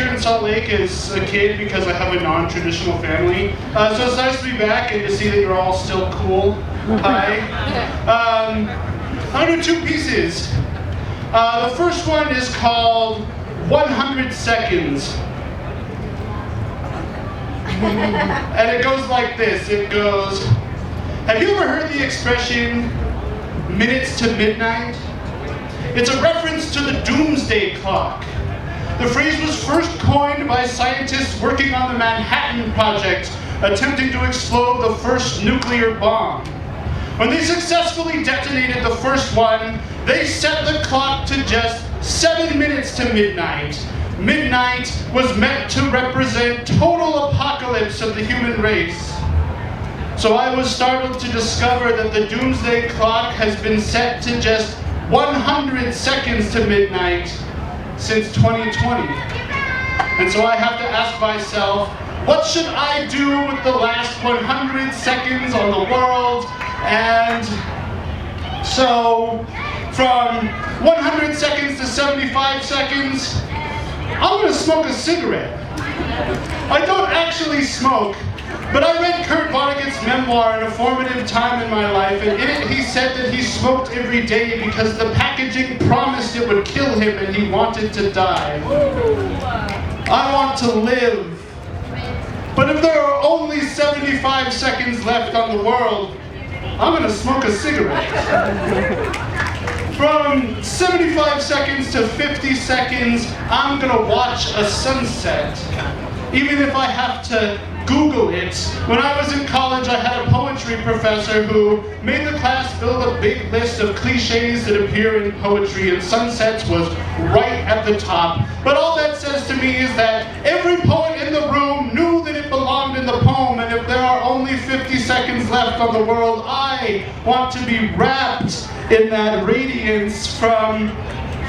here in Salt Lake as a kid because I have a non-traditional family. So it's nice to be back and to see that you're all still cool. Hi. I'm going to do two pieces. The first one is called 100 Seconds. And it goes like this. It goes, have you ever heard the expression, minutes to midnight? It's a reference to the Doomsday Clock. The phrase was first coined by scientists working on the Manhattan Project, attempting to explode the first nuclear bomb. When they successfully detonated the first one, they set the clock to just 7 minutes to midnight. Midnight was meant to represent total apocalypse of the human race. So I was startled to discover that the Doomsday Clock has been set to just 100 seconds to midnight since 2020. And so I have to ask myself, what should I do with the last 100 seconds on the world? And so from 100 seconds to 75 seconds, I'm gonna smoke a cigarette. I don't actually smoke, but I read Kurt Vonnegut's memoir, An Formative Time in My Life, and in it he said that he smoked every day because the packaging promised it would kill him and he wanted to die. I want to live. But if there are only 75 seconds left on the world, I'm gonna smoke a cigarette. From 75 seconds to 50 seconds, I'm gonna watch a sunset. Even if I have to Google it. When I was in college, I had a poetry professor who made the class build a big list of cliches that appear in poetry, and sunsets was right at the top. But all that says to me is that every poet in the room knew that it belonged in the poem, and if there are only 50 seconds left on the world, I want to be wrapped in that radiance. From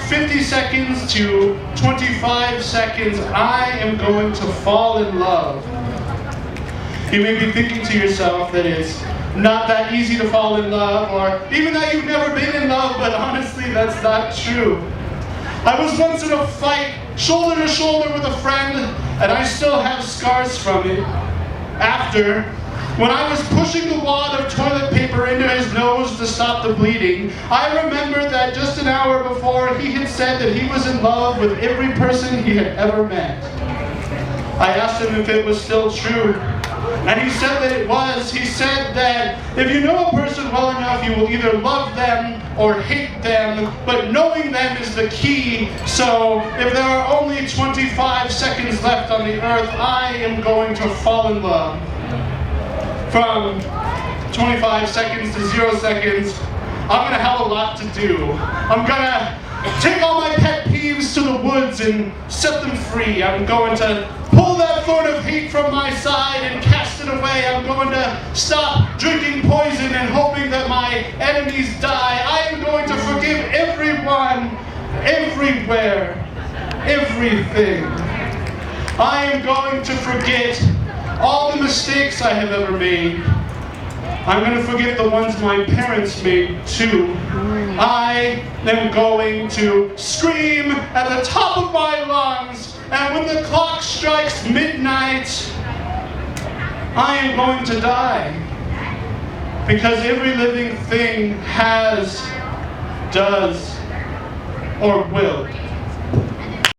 50 seconds to 25 seconds, I am going to fall in love. You may be thinking to yourself that it's not that easy to fall in love, or even that you've never been in love, but honestly, that's not true. I was once in a fight, shoulder to shoulder with a friend, and I still have scars from it. After, when I was pushing the wad of toilet paper into his nose to stop the bleeding, I remember that just an hour before, he had said that he was in love with every person he had ever met. I asked him if it was still true. And he said that it was. He said that if you know a person well enough, you will either love them or hate them, but knowing them is the key. So if there are only 25 seconds left on the earth, I am going to fall in love. From 25 seconds to 0 seconds, I'm going to have a lot to do. I'm going to take all my pet peeves to the woods and set them free. I'm going to pull that thorn of hate from my side and cast it away. I'm going to stop drinking poison and hoping that my enemies die. I am going to forgive everyone, everywhere, everything. I am going to forget all the mistakes I have ever made. I'm going to forget the ones my parents made too. I am going to scream at the top of my lungs, and when the clock strikes midnight, I am going to die. Because every living thing has, does, or will